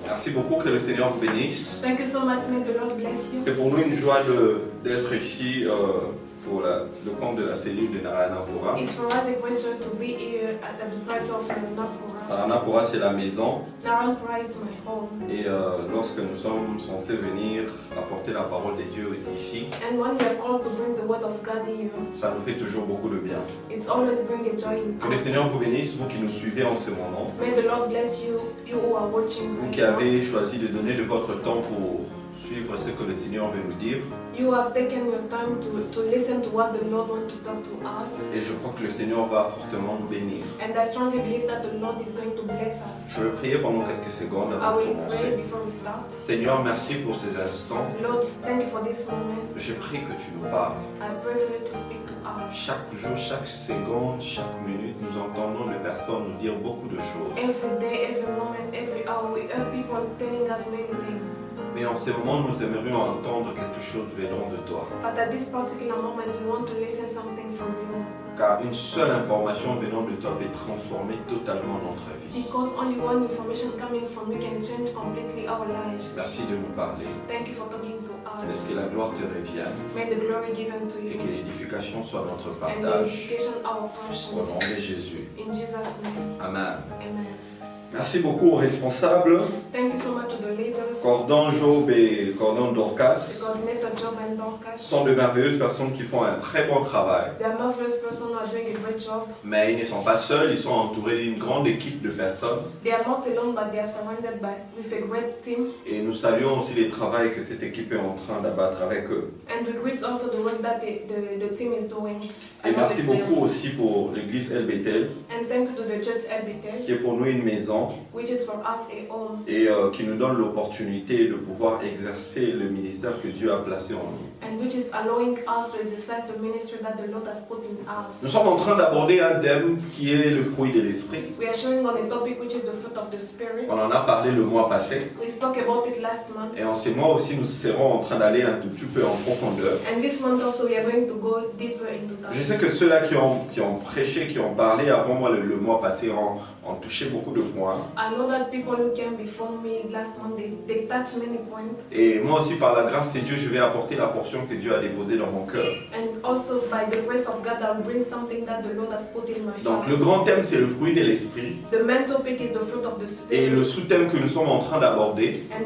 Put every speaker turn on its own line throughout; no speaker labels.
Merci beaucoup, que le Seigneur vous bénisse.
Thank you so much. May the Lord bless you.
C'est pour nous une joie d'être ici pour le compte de la cellule de Naranapura.
It's for us a great joy to be here at the branch of Naranapura.
Naranapura, c'est la maison.
Naranapura is my home.
Et lorsque nous sommes censés venir apporter la parole de Dieu ici,
And when we are called to bring the word of God here,
ça nous fait toujours beaucoup de bien.
it's always bring a joy in
Que le
us.
Seigneur vous bénisse, vous qui nous suivez en ce moment,
May the Lord bless you, you who are watching
vous
right
qui
now.
avez choisi de donner de votre temps pour suivre ce que le Seigneur veut nous dire.
You have taken your time to listen to what the Lord wants to talk to us.
Et je crois que le Seigneur va fortement nous bénir.
And I strongly believe that the Lord is going to bless us.
Je vais prier pendant quelques secondes
I
avant de
will pray
commencer.
before we start.
Seigneur, merci pour ces instants.
Lord, thank you for this moment.
Je prie que tu nous parles.
I pray for you to speak to us.
Chaque jour, chaque seconde, chaque minute, nous entendons des personnes nous dire beaucoup de choses.
Every day, every moment, every hour, we hear people telling us many things.
Mais en ce moment, nous aimerions entendre quelque chose venant de toi.
But at this particular moment, we want to listen something from you.
Car une seule information venant de toi peut transformer totalement notre vie.
Because only one information coming from you can change completely our lives.
Merci de nous parler.
Thank you for talking to us.
Laisse que la gloire te revienne
May the glory given to
et que
you.
l'édification soit notre
And the
partage.
education our
Au
portion.
nom de Jésus.
In Jesus' name.
Amen.
Amen.
Merci beaucoup aux responsables,
Thank you so much to the leaders,
Cordon, Job et Cordon
the
Dorcas.
coordinator Job and Dorcas.
Ce sont de merveilleuses personnes qui font un très bon travail.
They are marvelous persons who are doing a great job.
Mais ils ne sont pas seuls, ils sont entourés d'une grande équipe de personnes.
They are not alone, but they are surrounded with a great team.
Et nous saluons aussi les travaux que cette équipe est en train d'abattre avec eux.
And we greet also the work that the team is doing.
Et merci beaucoup aussi pour l'église El Bethel,
And thank you to the church El Bethel,
qui est pour nous une maison
which is for us a home,
et qui nous donne l'opportunité de pouvoir exercer le ministère que Dieu a placé en nous.
and which is allowing us to exercise the ministry that the Lord has put in us.
Nous sommes en train d'aborder un thème qui est le fruit de l'esprit.
We are sharing on a topic which is the fruit of the Spirit.
On en a parlé le mois passé.
We spoke about it last month.
Et en ce mois aussi, nous serons en train d'aller un tout petit peu en profondeur.
And this month also we are going to go deeper into that.
Je sais que ceux-là qui ont prêché, qui ont parlé avant moi le mois passé ont touché beaucoup de points.
I know that people who came before me last month, they touched many points.
Et moi aussi, par la grâce de Dieu, je vais apporter la portion que Dieu a déposée dans mon cœur.
And also by the grace of God, I'll bring something that the Lord has put in my
Donc le
heart.
grand thème, c'est le fruit de l'esprit.
The main topic is the fruit of the
Et
Spirit.
le sous-thème que nous sommes en train d'aborder,
And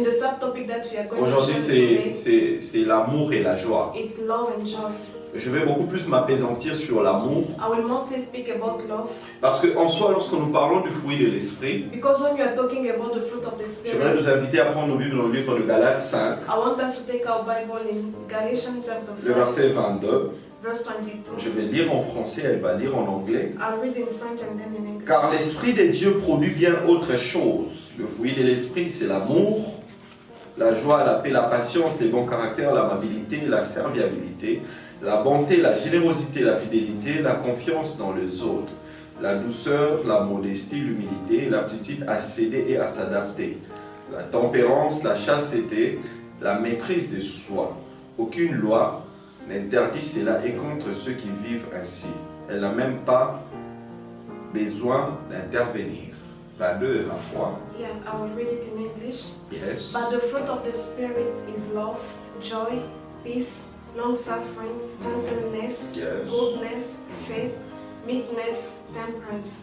the subtopic that we are going to
aujourd'hui,
share today,
c'est l'amour et la joie.
it's love and joy.
Je vais beaucoup plus m'apaisantir sur l'amour.
I will mostly speak about love
Parce qu'en soi, lorsque nous parlons du fruit de l'esprit,
because when you are talking about the fruit of the
j'aimerais
Spirit,
nous inviter à prendre nos Bibles dans le livre de Galates 5,
I want us to take our Bible in Galatians chapter
le
5,
verset 22.
verse 22.
Je vais lire en français, elle va lire en anglais.
I'll read in French and then in English.
Car l'Esprit de Dieu produit bien autre chose. Le fruit de l'Esprit, c'est l'amour, la joie, la paix, la patience, les bons caractères, l'amabilité, la serviabilité, la bonté, la générosité, la fidélité, la confiance dans les autres, la douceur, la modestie, l'humilité, l'aptitude à céder et à s'adapter, la tempérance, la chasteté, la maîtrise de soi. Aucune loi n'interdit cela et contre ceux qui vivent ainsi. Elle n'a même pas besoin d'intervenir. 22 et 23.
Yeah, I will read it in English.
Yes.
But the fruit of the Spirit is love, joy, peace, long-suffering, gentleness,
Yes.
goodness, faith, meekness, temperance.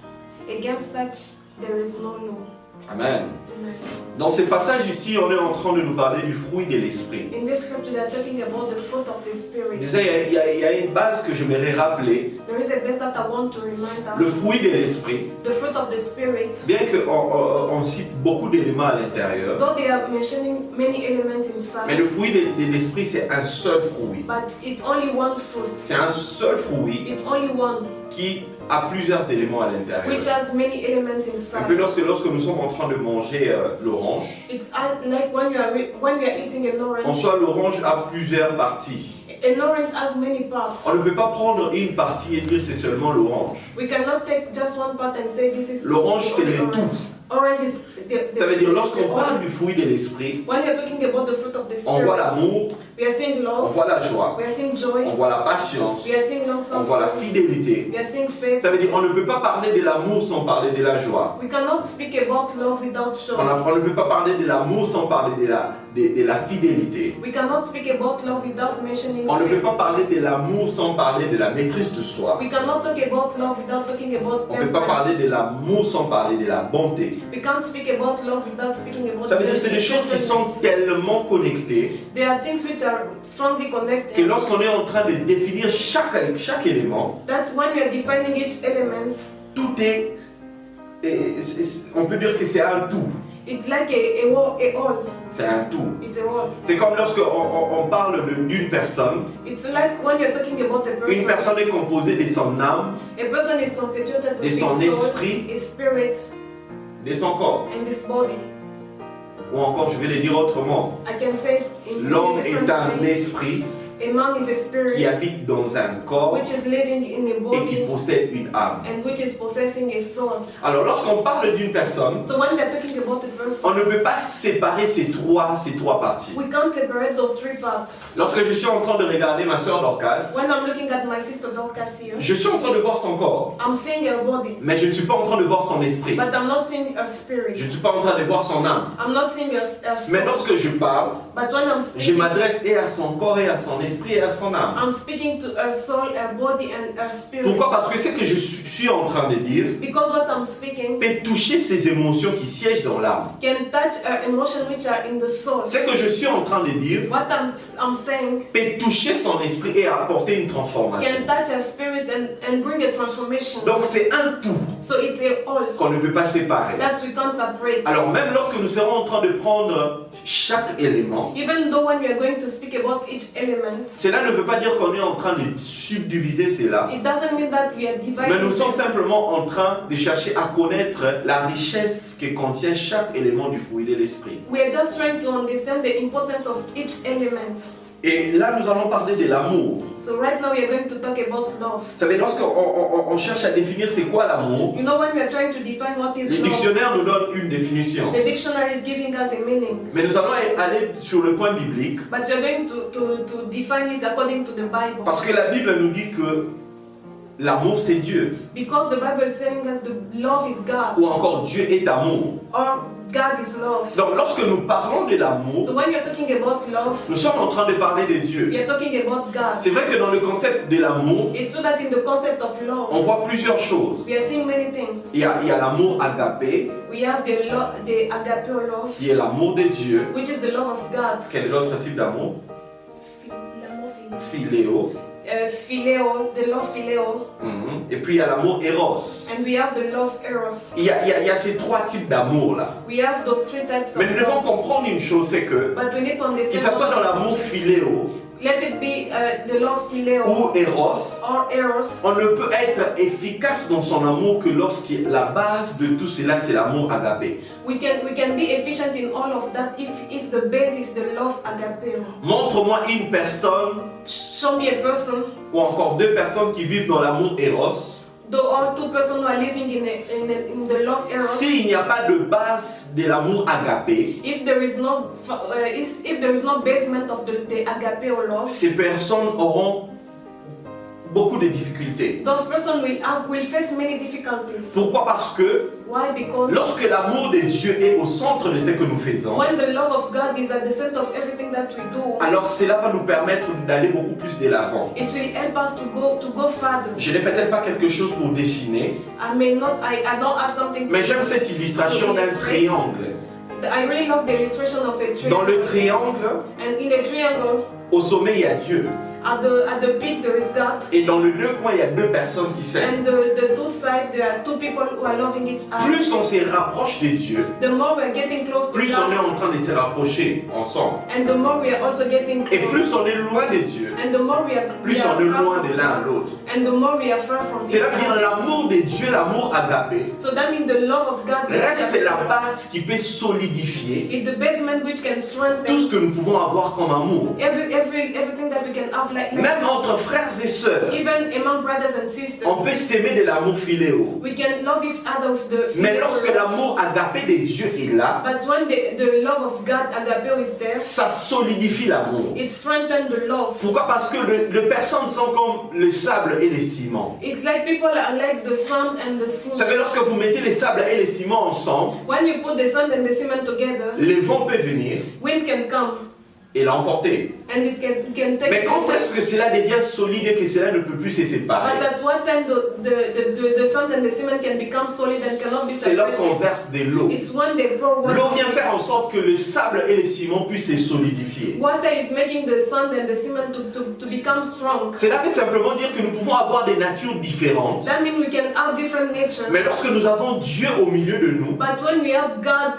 Against such there is no law.
Amen.
Amen.
Dans ce passage ici, on est en train de nous parler du fruit de l'esprit.
In this scripture, they are talking about the fruit of the Spirit.
Déjà, il y a une base que j'aimerais rappeler.
There is a base that I want to remind
Le
us.
fruit de l'esprit,
The fruit of the Spirit.
bien qu'on cite beaucoup d'éléments à l'intérieur,
Though they are mentioning many elements
mais le
inside,
fruit de l'esprit, c'est un seul fruit.
but it's only one fruit.
C'est un seul fruit
It's only one,
qui a plusieurs éléments à
which
l'intérieur.
has many elements
Un peu
inside.
lorsque nous sommes en train de manger l'orange,
It's as like when you are eating an
en
orange.
soi, l'orange a plusieurs parties.
An orange has many parts.
On ne peut pas prendre une partie et dire c'est seulement l'orange.
We cannot take just one part and say this is
L'orange, c'est
only
le
orange.
tout.
Orange is
Ça veut dire, lorsqu'on
the
parle
one.
du fruit de l'esprit,
When you're talking about the fruit of the
on voit
Spirit,
l'amour,
we We are seeing
on
love.
voit la joie,
We are seeing
on
joy.
voit la patience,
We are seeing long
on voit la
suffering.
fidélité.
We are seeing faith.
Ça veut dire on ne peut pas parler de l'amour sans parler de la joie.
We cannot speak about love without joy.
On ne peut pas parler de l'amour sans parler de la fidélité.
We cannot speak about love without mentioning
On ne peut
faith.
pas parler de l'amour sans parler de la maîtrise de soi.
We cannot talk about love without talking about
On ne peut pas parler
temperance.
de l'amour sans parler de la bonté.
We can't speak about love without speaking about
Ça veut dire que c'est des choses qui sont
gentleness.
tellement connectées
There are things which are strongly
que
connected.
lorsqu'on est en train de définir chaque élément,
That when we are defining each element,
tout on peut dire que c'est un tout.
it's like a whole.
C'est un tout.
It's a whole.
C'est comme lorsqu'on parle d'une personne.
It's like when you're talking about a
Une
person.
personne est composée de son âme,
A person is constituted
de
with his
son
soul,
esprit,
his spirit,
de son corps.
and his body.
Ou encore, je vais le dire autrement.
I can say it in
L'homme
many
est
different
un
ways.
esprit
A man is a
qui
spirit
habite dans un corps
which is living in a
et qui
body
possède une âme.
and which is possessing a soul.
Alors, lorsqu'on parle d'une personne,
So when we're talking about a
on
person,
ne peut pas séparer ces trois parties.
we can't separate those three parts.
Lorsque je suis en train de regarder ma soeur Dorcas,
When I'm looking at my sister Dorcas here,
je suis en train de voir son corps,
I'm seeing her body,
mais je ne suis pas en train de voir son esprit.
but I'm not seeing her spirit.
Je ne suis pas en train de voir son âme.
I'm not seeing her soul.
Mais lorsque je parle,
But when I'm
je
speaking,
m'adresse et à son corps, et à son esprit, et à son âme.
I'm speaking to her soul, her body, and her spirit.
Pourquoi? Parce que ce que je suis en train de dire
Because what I'm speaking
peut toucher ces émotions qui siègent dans l'âme.
can touch her emotions which are in the soul.
Ce que je suis en train de dire
What I'm saying
peut toucher son esprit et apporter une transformation.
can touch her spirit and bring a transformation.
Donc c'est un tout
So it's a whole
qu'on ne peut pas séparer.
that we can't separate.
Alors même lorsque nous serons en train de prendre chaque élément,
Even though when we are going to speak about each element,
cela ne veut pas dire qu'on est en train de subdiviser cela,
it doesn't mean that we are
mais nous
dividing.
sommes simplement en train de chercher à connaître la richesse que contient chaque élément du fruit de l'esprit.
We are just trying to understand the importance of each element.
Et là, nous allons parler de l'amour.
So right now we are going to talk about love.
Vous savez, lorsqu'on cherche à définir c'est quoi l'amour,
You know, when we are trying to define what is
les
love,
dictionnaires nous donnent une définition.
the dictionary is giving us a meaning.
Mais nous allons aller sur le point biblique,
But we are going to define it according to the Bible.
parce que la Bible nous dit que l'amour c'est Dieu,
Because the Bible is telling us the love is God,
ou encore Dieu est amour.
or God is love.
Donc lorsque nous parlons de
So
l'amour,
when you're talking about love,
nous sommes en train de parler de
we
Dieu.
are talking about God.
C'est vrai que dans le concept de l'amour,
It's so that in the concept of
on
love,
voit plusieurs choses.
we are seeing many things.
Il y a l'amour agapé,
We have the agape love,
qui est l'amour de Dieu.
which is the love of God.
Quel est l'autre type d'amour?
L'amour
Philéo.
phileo, the love phileo,
Et puis il y a l'amour éros.
and we have the love eros.
Il y a ces trois types d'amour là.
We have those three types
Mais
of
nous devons
love.
comprendre une chose, c'est que,
But we need to
qu'il
understand
ce soit dans l'amour philéo
let it be the love phileo
ou éros,
or eros.
on ne peut être efficace dans son amour que lorsque la base de tout cela, c'est l'amour agapé.
We can be efficient in all of that if the base is the love agapeo.
Montre-moi une personne
Show me a person,
ou encore deux personnes qui vivent dans l'amour éros.
though all two persons who are living in the love eros.
S'il n'y a pas de base de l'amour agapé,
If there is no if there is no basement of the agapeo love,
ces personnes auront beaucoup de difficultés.
those persons will face many difficulties.
Pourquoi? Parce que
Why? Because
lorsque l'amour de Dieu est au centre de ce que nous faisons,
when the love of God is at the center of everything that we do,
alors cela va nous permettre d'aller beaucoup plus de l'avant.
it will help us to go further.
Je n'ai peut-être pas quelque chose pour dessiner,
I don't have something.
mais j'aime cette illustration d'un triangle.
I really love the illustration of a
Dans
triangle.
le triangle,
And in the triangle,
au sommet, il y a Dieu.
at the peak there is God.
Et dans les deux coins, il y a deux personnes qui s'aiment.
And the two sides, there are two people who are loving each other.
Plus on se rapproche de Dieu,
The more we are getting close to
plus on est
God,
en train de se rapprocher ensemble.
and the more we are also getting
Et plus
close.
on est loin de Dieu,
And the more we are,
plus
we are
on est
far
loin
from
de l'un à
God,
l'autre.
and the more we are far from
C'est là que dire
God.
l'amour de Dieu, l'amour agapé,
So that means the love of God
reste la base qui peut solidifier
is the basement which can strengthen
tout ce que nous pouvons avoir comme amour.
everything that we can have
Même entre frères et sœurs,
even among brothers and sisters,
on peut s'aimer de l'amour philéo.
we can love each other with the
Mais
feeling
lorsque
of love.
l'amour agapé de Dieu est là,
But when the love of God, agapeo, is there,
ça solidifie l'amour.
it strengthens the love.
Pourquoi? Parce que les personnes sont comme le sable et les ciments.
It's like people are like the sand and the
Vous
cement.
savez, lorsque vous mettez les sables et les ciments ensemble,
When you put the sand and the cement together,
les vents peuvent venir
wind can come
et l'emporter.
and it can take
Mais
it
quand
away.
est-ce que cela devient solide et que cela ne peut plus se séparer?
But at what time the sand and the cement can become solid and cannot be
C'est lorsqu'on
separated?
verse de l'eau.
It's when they pour
L'eau
water.
vient faire en sorte que le sable et les ciments puissent se solidifier.
Water is making the sand and the cement to become strong.
Cela veut simplement dire que nous pouvons avoir des natures différentes,
That means we can have different natures.
mais lorsque nous avons Dieu au milieu de nous,
But when we have God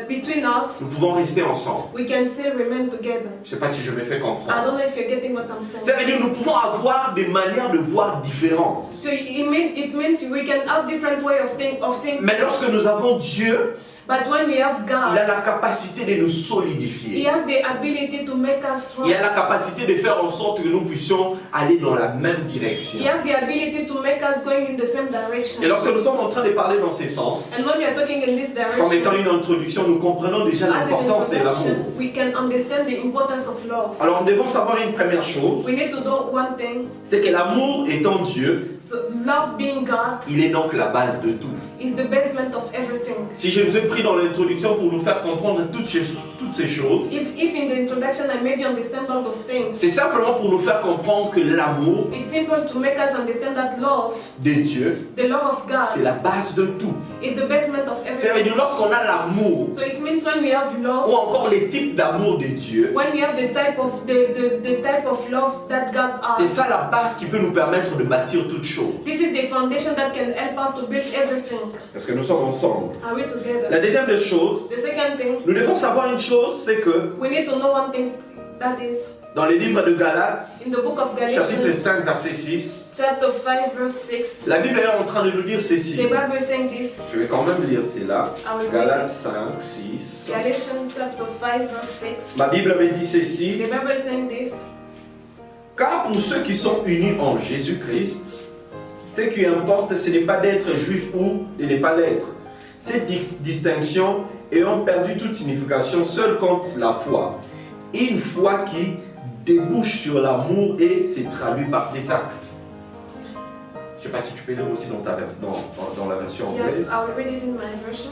between us,
nous pouvons rester ensemble.
we can still remain together.
Je ne sais pas si je me fais
I
comprendre.
don't know if you're getting what I'm saying.
Ça veut dire que nous pouvons avoir des manières de voir différentes.
So it means we can have different way of seeing.
Mais lorsque nous avons Dieu,
But when we have
il a
God,
la capacité de nous
He
solidifier.
has the ability to make us strong.
Il a la capacité de faire en sorte que nous puissions aller dans la même direction.
He has the ability to make us going in the same direction.
Et lorsque nous sommes en train de parler dans ces sens,
And when we are talking in this
comme étant
direction,
une introduction, nous comprenons déjà
as an
l'importance de l'amour.
introduction, we can understand the importance of love.
Alors nous devons savoir une première chose,
We need to know one thing.
c'est que l'amour étant Dieu,
So love being God
il est donc la base de tout.
is the basement of everything.
Si je vous ai pris dans l'introduction pour nous faire comprendre toutes ces choses,
If in the introduction I made you understand all those things,
c'est simplement pour nous faire comprendre que l'amour
it's simple to make us understand that love,
de Dieu,
the love of
c'est
God,
la base de tout.
is the basement of
Ça veut
everything.
dire lorsqu'on a l'amour,
So it means when we have
ou
love,
encore les types d'amour de Dieu,
when we have the type of love that God
c'est
has,
ça la base qui peut nous permettre de bâtir toutes choses.
this is the foundation that can help us to build everything.
Parce que nous sommes ensemble.
Are we together?
La deuxième des choses,
The second thing,
nous devons savoir une chose, c'est que
we need to know one thing, that is
dans les livres de Galates,
in the book of
chapitre
Galatians,
5, verset 6,
chapter 5, verse 6,
la Bible est en train de nous dire ceci.
the Bible is saying this.
Je vais quand même lire cela.
I will read
Galates
it.
5, 6.
Galatians chapter 5, verse 6.
Ma Bible me dit ceci.
The Bible is saying this.
Car pour ceux qui sont unis en Jésus-Christ, ce qui importe, ce n'est pas d'être juif ou de ne pas l'être. Cette distinction ayant perdu toute signification, seule compte la foi. Une foi qui débouche sur l'amour et se traduit par des actes. Je ne sais pas si tu peux lire aussi dans la version
Yeah,
anglaise.
I will read it in my version.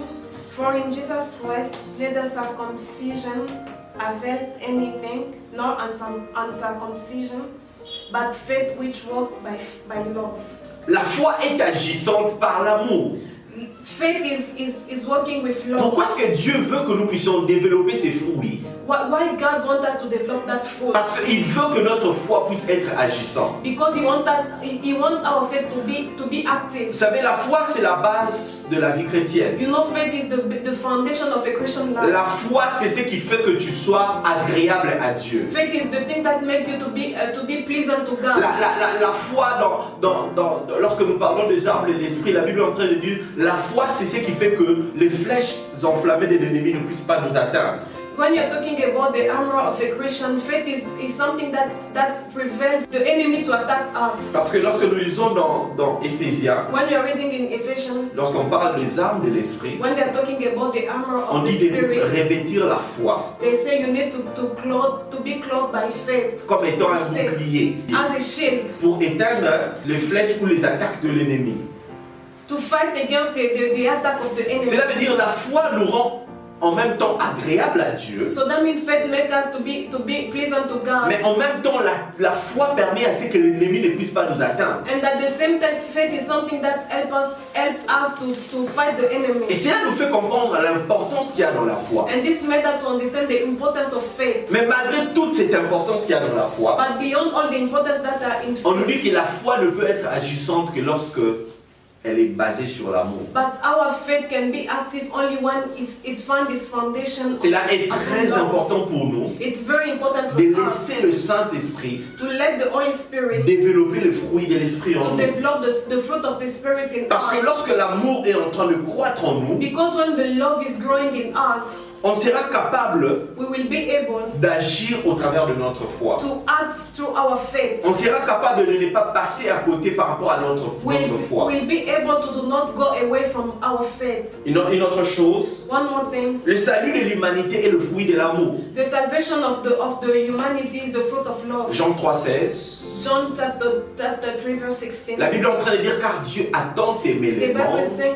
For in Jesus Christ, neither circumcision availed anything, nor uncircumcision, but faith which worked by love.
La foi est agissante par l'amour.
Faith is working with love.
Pourquoi est-ce que Dieu veut que nous puissions développer ces fruits?
Why God wants us to develop that fruit?
Parce qu'il veut que notre foi puisse être agissante.
Because He wants our faith to be active.
Vous savez, la foi, c'est la base de la vie chrétienne.
You know, faith is the foundation of a Christian life.
La foi, c'est ce qui fait que tu sois agréable à Dieu.
Faith is the thing that makes you to be pleasant to God.
La foi, lorsque nous parlons des armes de l'esprit, la Bible est en train de dire, la foi, c'est ce qui fait que les flèches enflammées de l'ennemi ne puissent pas nous atteindre.
When you're talking about the armor of a Christian, faith is something that prevents the enemy to attack us.
Parce que lorsque nous lisons dans Éphésiens,
When you're reading in Ephesians,
lorsqu'on parle des armes de l'esprit,
when they're talking about the armor
on
of the
dit de
Spirit,
revêtir la foi
they say you need to be clothed by faith
comme étant un bouclier
as a shield
pour éteindre les flèches ou les attaques de l'ennemi.
to fight against the attack of the enemy.
Cela veut dire la foi nous rend en même temps agréable à Dieu,
So that means faith makes us to be pleasant to God.
mais en même temps la foi permet à ce que l'ennemi ne puisse pas nous atteindre.
And at the same time, faith is something that helps us to fight the
Et
enemy.
cela nous fait comprendre l'importance qu'il y a dans la foi.
And this made us to understand the importance of faith.
Mais malgré toute cette importance qu'il y a dans la foi,
But beyond all the importance that are in
on nous
faith,
dit que la foi ne peut être agissante que lorsque elle est basée sur l'amour.
but our faith can be active only when it finds its foundation.
Cela est
upon
très
love.
important pour nous
It's very important
de
for us
laisser le Saint-Esprit
to let the Holy Spirit
développer le fruit de l'Esprit en
to
nous.
develop the fruit of the Spirit in
Parce que
us.
lorsque l'amour est en train de croître en nous,
Because when the love is growing in us,
on sera capable
we will be able
d'agir au travers de notre foi.
to act through our faith.
On sera capable de ne pas passer à côté par rapport à notre foi.
We'll be able to do not go away from our faith.
Une autre chose,
One more thing.
le salut de l'humanité est le fruit de l'amour.
The salvation of the humanity is the fruit of love.
Jean 3,16.
John chapter 3 verse 16.
La Bible est en train de dire car Dieu a tant aimé
The
le
Bible
monde
is saying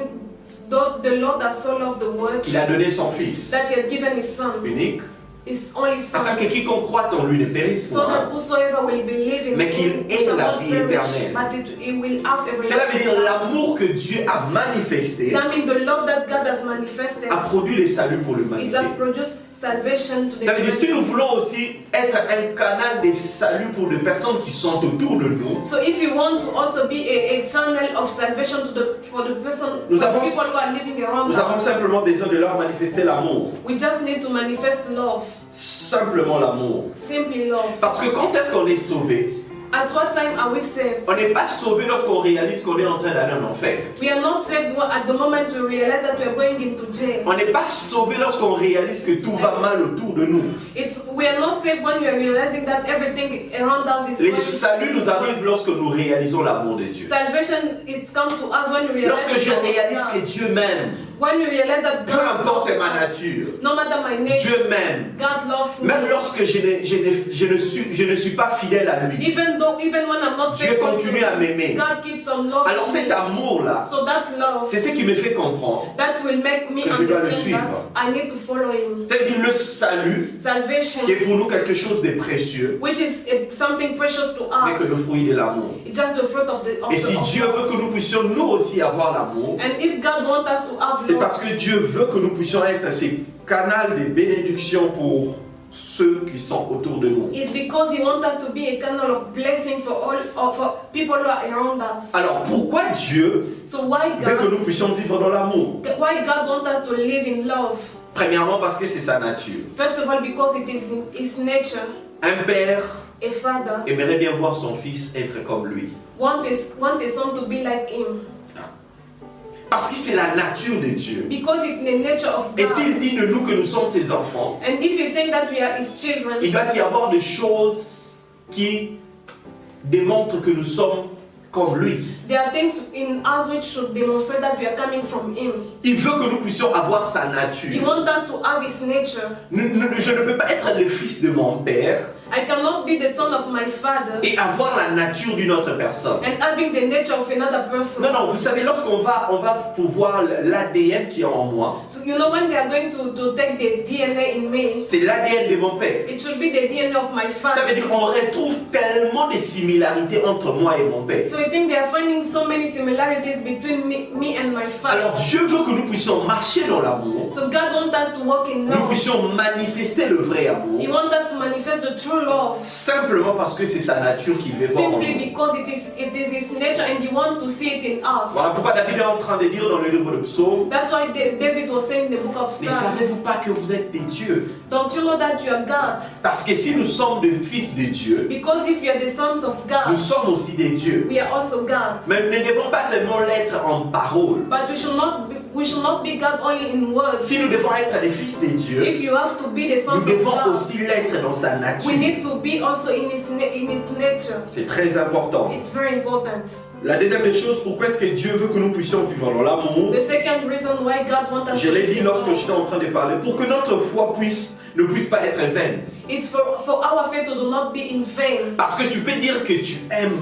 the Lord has so loved the world
qu'il a donné son Fils
that He has given His Son,
unique,
His only Son,
afin que quiconque croit en lui ne périsse
so that
point,
whosoever will believe in
mais qu'il
Him
ait
shall
la
not
vie
perish,
éternelle.
but it will have
Cela veut dire
everlasting life.
l'amour que Dieu a manifesté
That means the love that God has manifested,
a produit le salut pour
it
l'humanité.
has produced salvation to the
Ça veut dire si nous
humanity.
voulons aussi être un canal de salut pour les personnes qui sont autour de nous,
So if you want to also be a channel of salvation for the person,
Nous
for the
avons-
people who are living around
nous avons
us,
simplement besoin de leur manifester l'amour.
we just need to manifest love,
Simplement l'amour.
simply love.
Parce que quand est-ce qu'on est sauvé?
At what time are we saved?
On n'est pas sauvé lorsqu'on réalise qu'on est en train d'aller en enfer.
We are not saved at the moment we realize that we are going into jail.
On n'est pas sauvé lorsqu'on réalise que tout va mal autour de nous.
We are not saved when we are realizing that everything around us is
Les
going.
saluts nous arrivent lorsque nous réalisons l'amour de Dieu.
Salvation, it comes to us when we realize
Lorsque je
that
réalise
God-
que Dieu m'aime,
when we realize that
peu
God,
importe ma nature,
no matter my nature,
Dieu m'aime.
God loves me.
Même lorsque je ne suis pas fidèle à lui,
Even when I'm not
Dieu
faithful to
continue à m'aimer.
God keeps on loving
Alors cet
me.
amour-là,
So that love,
c'est ce qui me fait comprendre.
that will make me
Que je dois le
understand
suivre.
that I need to follow Him.
C'est-à-dire le salut,
Salvation,
qui est pour nous quelque chose de précieux,
which is something precious to
n'est que
us,
le fruit de l'amour.
it's just the fruit of the
Et si Dieu veut que nous puissions nous aussi avoir l'amour,
And if God wants us to have
c'est
love,
parce que Dieu veut que nous puissions être ces canaux de bénédiction pour ceux qui sont autour de nous.
it's because He wants us to be a channel of blessing for people who are around us.
Alors pourquoi Dieu
So why
veut que
God,
nous puissions vivre dans l'amour?
why God wants us to live in love?
Premièrement parce que c'est sa nature.
First of all, because it is in His nature.
Un père
A father
aimerait bien voir son fils être comme lui.
wants his son to be like him.
Parce que c'est la nature de Dieu.
Because it's the nature of
Et
God.
s'il dit de nous que nous sommes ses enfants,
And if He's saying that we are His children,
il doit y avoir des choses qui démontrent que nous sommes comme lui.
there are things in us which should demonstrate that we are coming from Him.
Il veut que nous puissions avoir sa
He
nature.
wants us to have His nature.
Je ne peux pas être le fils de mon père
I cannot be the son of my father
et avoir la nature d'une autre personne.
and having the nature of another person.
Non, non, vous savez, lorsqu'on va pouvoir l'ADN qui est en moi,
So you know when they are going to take the DNA in me,
c'est l'ADN de mon père.
it should be the DNA of my
Ça veut
father.
dire qu'on retrouve tellement de similarités entre moi et mon père.
So I think they are finding so many similarities between me and my father.
Alors Dieu veut que nous puissions marcher dans l'amour,
So God wants us to walk in
nous
love.
puissions manifester le vrai
He
amour,
wants us to manifest the true love
simplement parce que c'est sa nature qui veut voir en
simply
nous.
because it is His nature and He wants to see it in us.
Voilà pourquoi David est en train de dire dans le livre de Psaume,
That's why David was saying in the book of
mais
Psalms,
savez-vous pas que vous êtes des dieux?
don't you know that you are God?
Parce que si nous sommes des fils de Dieu,
Because if you are the sons of
nous
God,
sommes aussi des dieux.
we are also God.
Mais nous ne devons pas seulement l'être en parole.
But we should not be God only in words.
Si nous devons être des fils de Dieu,
If you have to be the
nous
sons of
devons
God,
aussi l'être dans sa nature.
we need to be also in its nature.
C'est très important.
It's very important.
La deuxième des choses, pourquoi est-ce que Dieu veut que nous puissions vivre dans l'amour?
The second reason why God wants us
Je
to
l'ai
live
dit
in
lorsque
love,
j'étais en train de parler, pour que notre foi ne puisse pas être vaine.
it's for our faith to not be in vain.
Parce que tu peux dire que tu aimes,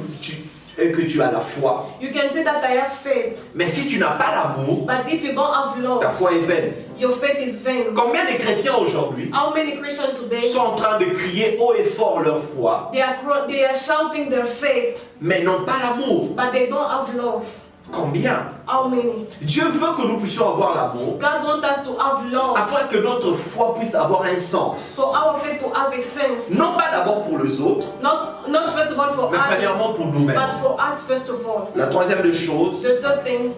que tu as la foi.
You can say that I have faith,
Mais si tu n'as pas l'amour,
but if you don't have
ta
love,
foi est vaine.
your faith is vain.
Combien de chrétiens aujourd'hui
How many Christians today,
sont en train de crier haut et fort leur foi,
they are shouting their faith,
mais n'ont pas l'amour?
but they don't have love?
Combien?
How many?
Dieu veut que nous puissions avoir l'amour
God wants us to have love,
afin que notre foi puisse avoir un sens.
for our faith to have a sense.
Non pas d'abord pour les autres,
Not first of all for
mais premièrement
others,
pour nous-mêmes.
but for us first of all.
La troisième des choses,
The third thing,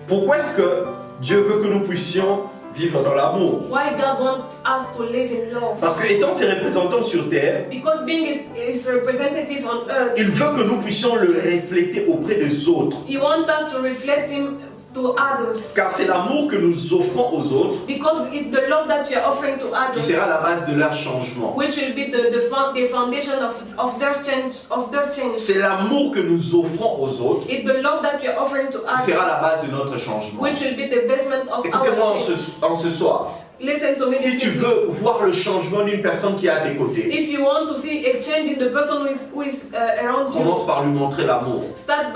pourquoi est-ce que Dieu veut que nous puissions vivre dans l'amour?
why God wants us to live in love.
Parce que étant ses représentants sur terre,
Because being his representative on earth,
il veut que nous puissions le refléter auprès des autres.
He wants us to reflect Him to others.
Car c'est l'amour que nous offrons aux autres
Because it's the love that you are offering to
qui
others,
sera la base de leur changement.
which will be the foundation of their change.
C'est l'amour que nous offrons aux autres
It's the love that you are offering to
qui
others,
sera la base de notre changement.
which will be the basement of our
Écoutez-moi
change.
en ce soir.
Listen to me.
Si tu veux voir le changement d'une personne qui est à tes côtés,
If you want to see a change in the person who is around you,
commence par lui montrer l'amour.
start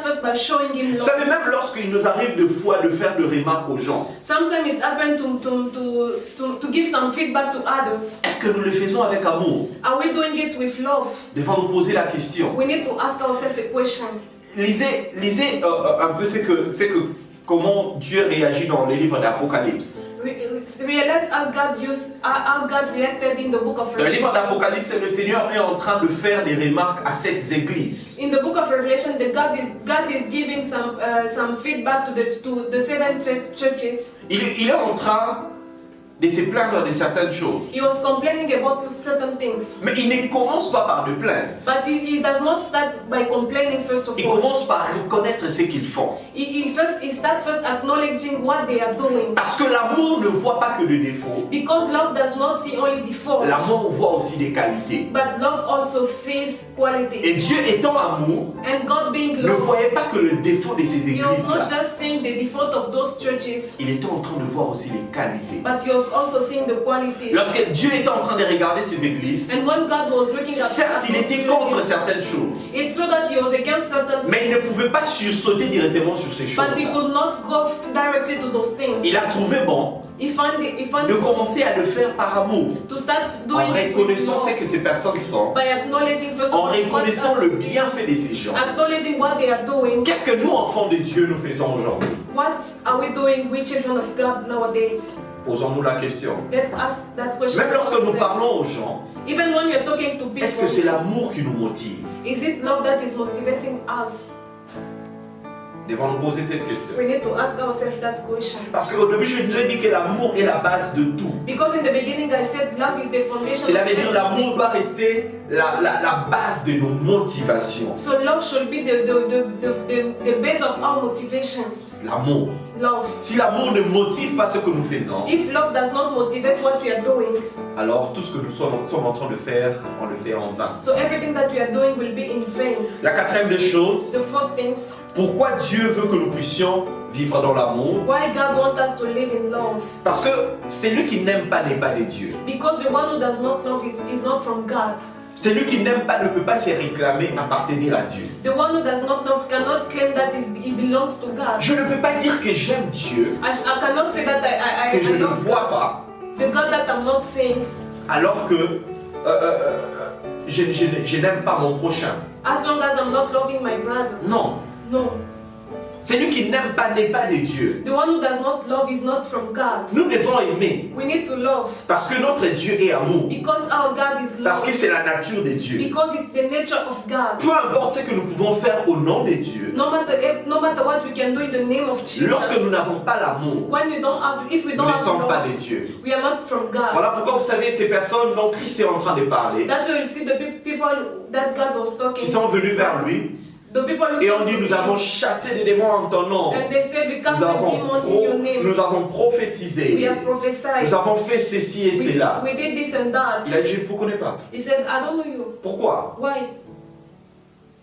first by showing him
Vous
love.
savez, même lorsqu'il nous arrive de fois de faire de remarques aux gens,
Sometimes it's happened to give some feedback to others.
est-ce que nous le faisons avec amour?
Are we doing it with love?
Devant nous poser la question.
We need to ask ourselves a question.
Lisez un peu comment Dieu réagit dans les livres d'Apocalypse.
Realize how God reacted in the book of
Dans le livre
Revelation.
d'Apocalypse, le Seigneur est en train de faire des remarques à cette église.
In the book of Revelation, God is giving some feedback to the seven churches.
Il est en train de se plaindre de certaines choses.
He was complaining about certain things,
Mais il ne commence pas par de plaintes.
but he does not start by complaining first of
Il
all.
commence par reconnaître ce qu'ils font.
He starts first acknowledging what they are doing,
Parce que l'amour ne voit pas que le défaut.
because love does not see only the fault,
L'amour voit aussi des qualités.
but love also sees
Et
qualities.
Dieu étant amour,
And God being
ne
love,
voyait pas que le défaut de ces
He was
églises-là.
not just seeing the default of those churches,
Il était en train de voir aussi les qualités.
but He was also seeing the qualities.
Lorsque Dieu était en train de regarder ces églises,
And when God was looking at
certes, il
those
était contre
churches,
certaines choses,
it's true that He was against certain
mais il ne
things,
pouvait pas sursauter directement sur ces
but He
choses.
could not go directly to those things.
Il a trouvé bon
He found
de commencer à le faire par amour,
to start
en
doing it with
reconnaissant ce
love,
que ces personnes sont,
by acknowledging first
en
of all
reconnaissant le bienfait de ces gens.
acknowledging what they are doing.
Qu'est-ce que nous, enfants de Dieu, nous faisons aujourd'hui?
What are we doing, we children of God nowadays?
Posons-nous la question.
Let's ask that question.
Même lorsque nous
ourselves.
parlons aux gens,
Even when you're talking to
est-ce que
people,
c'est l'amour qui nous motive?
is it love that is motivating us?
Devons nous poser cette question.
We need to ask ourselves that question.
Parce qu'au début, je nous ai dit que l'amour est la base de tout.
Because in the beginning I said love is the foundation.
Cela
of
veut dire
everything.
l'amour doit rester la base de nos motivations.
So love should be the base of our motivations.
L'amour.
Love.
Si l'amour ne motive pas ce que nous faisons,
If love does not motivate what we are doing,
alors tout ce que nous sommes en train de faire, on le fait en vain.
so everything that we are doing will be in vain.
La quatrième des choses,
The fourth things,
pourquoi Dieu veut que nous puissions vivre dans l'amour?
why God wants us to live in love.
Parce que celui qui n'aime pas n'est pas de Dieu.
Because the one who does not love is not from God.
Celui qui n'aime pas ne peut pas se réclamer appartenir à Dieu.
The one who does not love cannot claim that he belongs to God.
Je ne peux pas dire que j'aime Dieu,
I cannot say that I
que je ne
love
vois pas,
the God that I'm not seeing,
alors que je n'aime pas mon prochain.
as long as I'm not loving my brother.
Non.
No.
Celui qui n'aime pas n'est pas de Dieu.
The one who does not love is not from God.
Nous devons aimer
We need to love
parce que notre Dieu est amour.
because our God is
Parce
love.
que c'est la nature de Dieu.
Because it's the nature of God.
Peu importe ce que nous pouvons faire au nom de Dieu,
No matter what we can do in the name of Jesus.
lorsque nous n'avons pas l'amour,
When we don't have, if we
nous
don't
ne
have
sommes pas
love,
de Dieu.
we are not from God.
Voilà pourquoi vous savez ces personnes dont Christ est en train de parler,
That will see the people that God was talking.
qui sont venus vers lui
The people who
et
came
on dit
to
nous
him,
avons chassé des démons en ton nom,
and they say, we cast
nous
the demons in your name.
avons
We
prophétisé,
have prophesied.
nous avons fait ceci et cela.
We did this and that.
Il a dit je ne vous connais pas.
He said, I don't know you.
Pourquoi?
Why?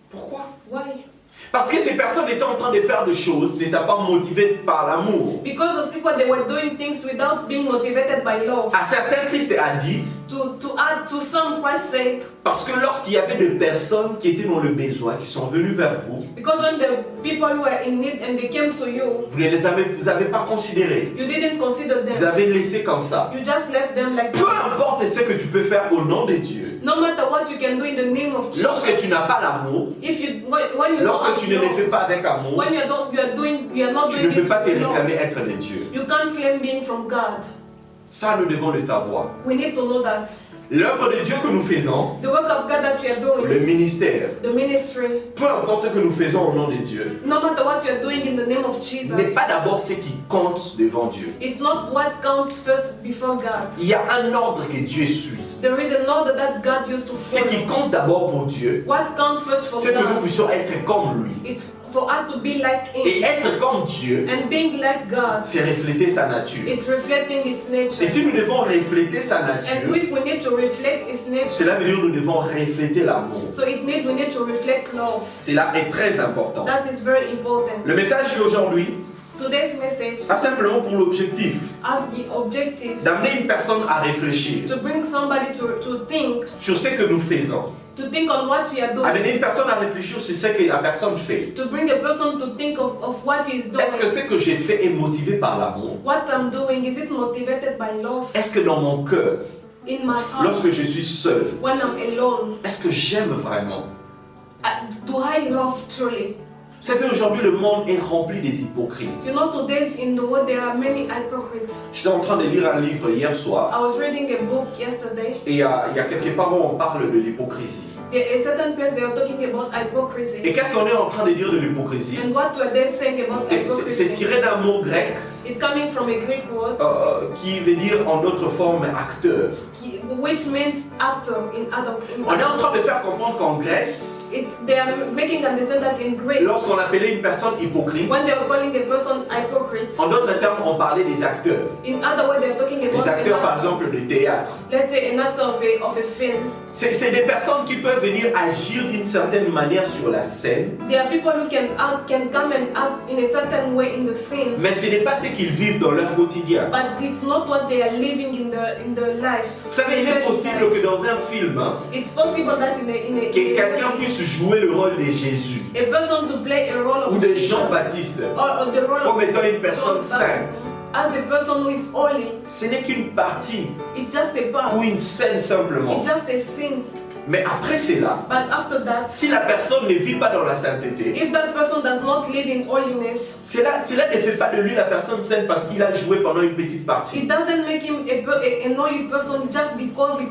Pourquoi?
Why?
Parce que ces personnes étaient en train de faire des choses n'étaient pas motivées par l'amour.
Because those people, they were doing things without being motivated by love.
À certains, Christ a dit,
To add to some, Christ said,
parce que lorsqu'il y avait des personnes qui étaient dans le besoin, qui sont venues vers vous,
because when the people who were in need and they came to you,
vous ne avez pas considéré.
you didn't consider
Vous
them.
avez laissé comme ça.
You just left them like
Peu importe ce que tu peux faire au nom de Dieu,
no matter what you can do in the name of Jesus.
lorsque tu n'as pas l'amour,
If you when you don't
lorsque
have
tu ne les fais
love,
pas avec amour,
when you are not
tu
doing
ne peux
it
pas te
with love,
réclamer être de Dieu.
you can't claim being from God.
Ça, nous devons le savoir.
We need to know that.
L'œuvre de Dieu que nous faisons,
The work of God that we are
le
doing,
ministère,
the ministry,
peu importe ce que nous faisons au nom de Dieu,
no matter what you are doing in the name of Jesus,
n'est pas d'abord ce qui compte devant Dieu.
it's not what counts first before God.
Il y a un ordre que Dieu suit.
There is an order that God used to
Ce qui
follow.
compte d'abord pour Dieu,
What counts first for
c'est que nous
God,
puissions être comme lui.
it's for us to be like
Et
Him.
être comme Dieu,
And being like God,
c'est refléter sa nature.
it's reflecting His
Et
nature.
si nous devons refléter sa
And
nature,
if we need to reflect His nature,
cela veut dire que nous devons refléter l'amour.
so we need to reflect love.
Cela est très important.
That is very important.
Le message d'aujourd'hui
Today's message
a simplement pour l'objectif
has the objective
d'amener une personne à réfléchir
to bring somebody to think
sur ce que nous faisons.
on what we are doing.
Amener une personne à réfléchir sur ce que la personne fait.
To bring a person to think of what he's doing.
Est-ce que ce que j'ai fait est motivé par l'amour?
What I'm doing, is it motivated by love?
Est-ce que dans mon cœur,
In my heart,
lorsque je suis seul,
when I'm alone,
est-ce que j'aime vraiment?
do I love truly?
Vous savez, aujourd'hui, le monde est rempli des hypocrites.
You know, today's in the world there are many hypocrites.
J'étais en train de lire un livre hier soir
I was reading a book yesterday.
et il y a quelque part où on parle de l'hypocrisie.
A certain place they are talking about hypocrisy.
Et qu'est-ce qu'on est en train de dire de l'hypocrisie?
And what were they saying about
C'est
hypocrisy?
tiré d'un mot grec
It's coming from a Greek word,
qui veut dire en d'autres formes acteur.
which means actor
On est en train de faire comprendre qu'en Grèce,
they are making understand that in Greek,
lorsqu'on appelait une personne hypocrite,
when they are calling a person hypocrite,
en d'autres termes, on parlait des acteurs.
in other words, they are talking about
Les acteurs,
an
par
actor.
exemple, de théâtre.
Let's say an actor of a film.
C'est des personnes qui peuvent venir agir d'une certaine manière sur la scène,
There are people who can come and act in a certain way in the scene,
mais ce n'est pas ce qu'ils vivent dans leur quotidien.
but it's not what they are living in the life.
Vous savez, il est possible que dans un film,
It's possible that
que quelqu'un puisse jouer le rôle de Jésus
a person to play a role
ou
of
de
Jesus,
Jean-Baptiste
or the role
comme
of
étant une
John
personne
Baptist
sainte.
as a person who is holy.
Ce n'est qu'une partie
It's just a part.
ou une scène simplement.
It's just a sin.
Mais après cela,
But after that,
si la personne ne vit pas dans la sainteté,
if that person does not live in holiness,
cela ne fait pas de lui la personne sainte parce qu'il a joué pendant une petite partie.
it doesn't make him an holy person just because he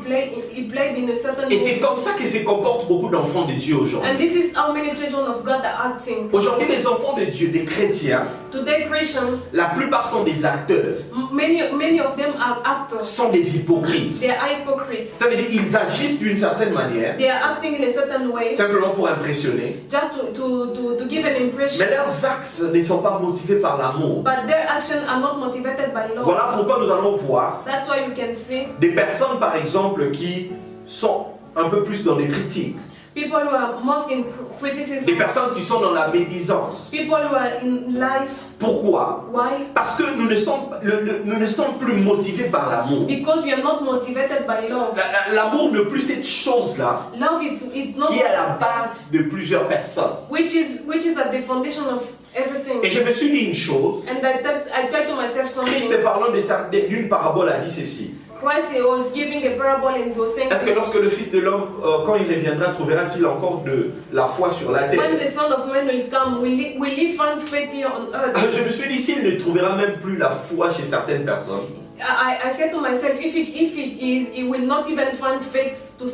played in a certain
Et c'est
way.
comme ça que se comportent beaucoup d'enfants de Dieu aujourd'hui.
And this is how many children of God are acting.
Aujourd'hui, les enfants de Dieu, des chrétiens,
Today, Christians,
la plupart sont des acteurs,
many of them are actors.
sont des hypocrites.
They are hypocrites.
Ça veut dire qu'ils agissent d'une certaine manière,
They are acting in a certain way
simplement pour impressionner.
just to give an impression.
Mais leurs actes ne sont pas motivés par l'amour.
But their actions are not motivated by love.
Voilà pourquoi nous allons voir
That's why you can see
des personnes, par exemple, qui sont un peu plus dans les critiques.
people who are most in
Des
criticism,
personnes qui sont dans la médisance.
people who are in lies.
Pourquoi?
Why?
Parce que nous ne sommes plus motivés par l'amour.
Because we are not motivated by love.
L'amour ne plus cette chose-là
Love it's not
qui est à la base de plusieurs personnes.
which is at the foundation of everything.
Et je me suis dit une chose.
And I thought to myself
Christ,
something.
parlant d'une parabole, a dit ceci.
Christ he was giving a parable and he was saying,
Est-ce que lorsque le Fils de l'homme, quand il reviendra, trouvera-t-il encore de la foi sur la
when
terre?
the Son of Man will come, will he find faith here on earth?
Je me suis dit, s'il ne trouvera même plus la foi chez certaines personnes,
I said to myself, if he will not even find faith in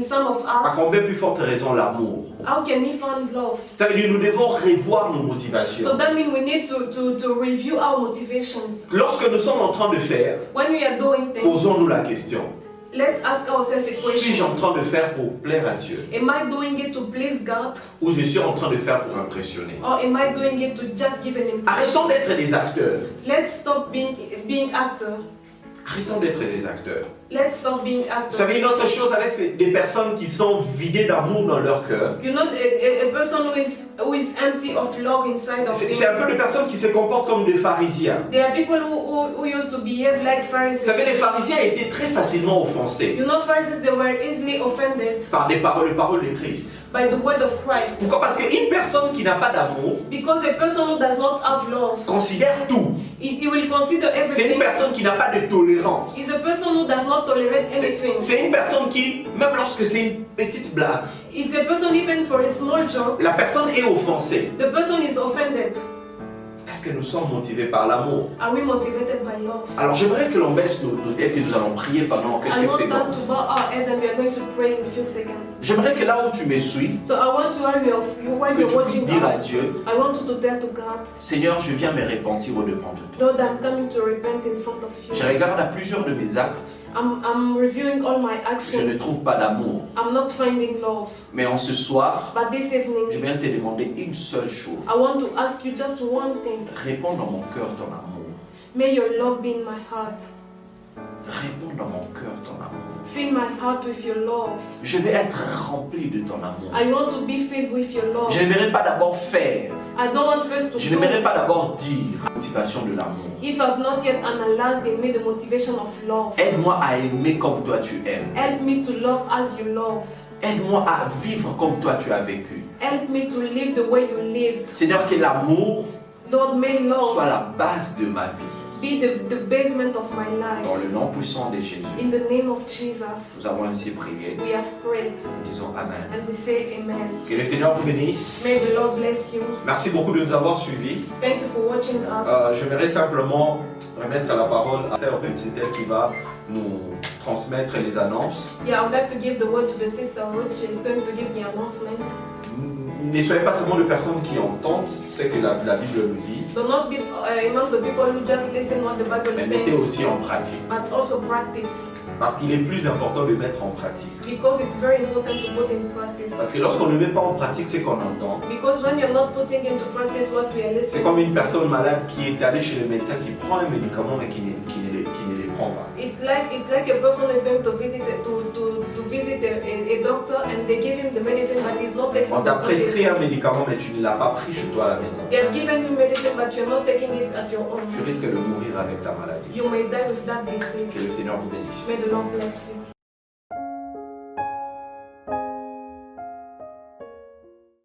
some of
à
us,
combien plus forte raison l'amour?
how can he find love?
Ça veut dire que nous devons revoir nos
So
motivations.
that means we need to review our motivations.
Lorsque nous sommes en train de faire,
When we are doing things,
posons-nous la question.
let's ask ourselves a
Suis-je
question.
en train de faire pour plaire à Dieu?
Am I doing it to please God?
Ou je suis en train de faire pour impressionner?
Or am I doing it to just give an
Arrêtons
impression?
d'être des acteurs.
Let's stop being actor.
Arrêtons d'être des acteurs.
Let's stop being
Vous savez, une
actors.
autre chose avec des personnes qui sont vidées d'amour dans leur cœur,
You're not a person who is empty of love inside of
c'est un
him.
peu des personnes qui se comportent comme des pharisiens.
There are people who used to behave like
Vous savez, les
Pharisees.
pharisiens étaient très facilement offensés
You know, Pharisees, they were easily offended
par les paroles de Christ.
by the word of Christ.
Pourquoi? Parce qu'une personne qui n'a pas d'amour
Because a person who does not have love,
considère tout.
he will consider
C'est une
everything.
personne qui n'a pas de tolérance.
He's a person who does not tolerate anything.
C'est une personne qui, même lorsque c'est une petite blague,
It's a person even for a small joke,
la personne est offensée.
the person is offended.
Est-ce que nous sommes motivés par l'amour?
Are we motivated by love?
Alors j'aimerais que l'on baisse nos têtes et nous allons prier pendant
I
quelques
want us
secondes.
to bow our heads and we are going to pray in a few seconds.
J'aimerais que là où tu me suis,
So I want to argue of you while
que
you're
tu puisses
watching
dire à
us.
Dieu,
I want you to tell to God,
Seigneur, je viens me repentir au devant de toi.
Lord, I'm coming to repent in front of
Je
you.
regarde à plusieurs de mes actes
I'm reviewing all my
Je ne
actions.
trouve pas d'amour.
I'm not finding love.
Mais en ce soir,
But this
je
evening,
viens te demander une seule chose.
I want to ask you just one thing.
Réponds dans mon cœur ton amour.
May your love be in my heart.
Réponds dans mon cœur ton amour.
Fill my heart with your love.
Je vais être rempli de ton amour.
I want to be filled with your love.
Je n'aimerais pas d'abord faire.
I don't want first to
Je
do.
n'aimerais pas d'abord dire la motivation de l'amour.
If I've not yet analyzed and made the motivation of love,
Aide-moi à aimer comme toi tu aimes.
help me to love as you love.
Aide-moi à vivre comme toi tu as vécu.
Help me to live the way you lived.
Seigneur, que l'amour
Lord, may
soit
love
la base de ma vie.
be the basement of my
Dans
life.
le nom puissant de Jésus,
In the name of Jesus,
nous avons ainsi prié.
we have prayed
Nous disons Amen.
and we say amen.
Que le Seigneur vous bénisse.
May the Lord bless you.
Merci beaucoup de nous avoir suivis.
Thank you for watching us.
J'aimerais simplement remettre la parole à Sœur Ruth, c'est elle qui va nous transmettre les annonces.
Yeah, I would like to give the word to the sister Ruth. She's going to give the announcement.
Ne soyez pas seulement de personnes qui entendent ce que la Bible nous dit,
Do not be among the people who just listen what the Bible
mais mettez
says,
aussi en pratique.
but also practice.
Parce qu'il est plus important de mettre en pratique.
Because it's very important to put in practice.
Parce que lorsqu'on ne met pas en pratique ce qu'on entend,
Because when you're not putting into practice what we are
c'est
listening,
comme une personne malade qui est allée chez le médecin, qui prend un médicament mais qui ne les prend pas.
it's like a person is going to visit a doctor and they give him the medicine but he's not taking
On t'a
the
prescrit
medicine.
un médicament mais tu ne l'as pas pris chez toi à la maison.
They have given you medicine but you're not taking it at your own.
Tu risques de mourir avec ta maladie.
You may die with that disease.
Que le Seigneur vous bénisse.
May the Lord bless you.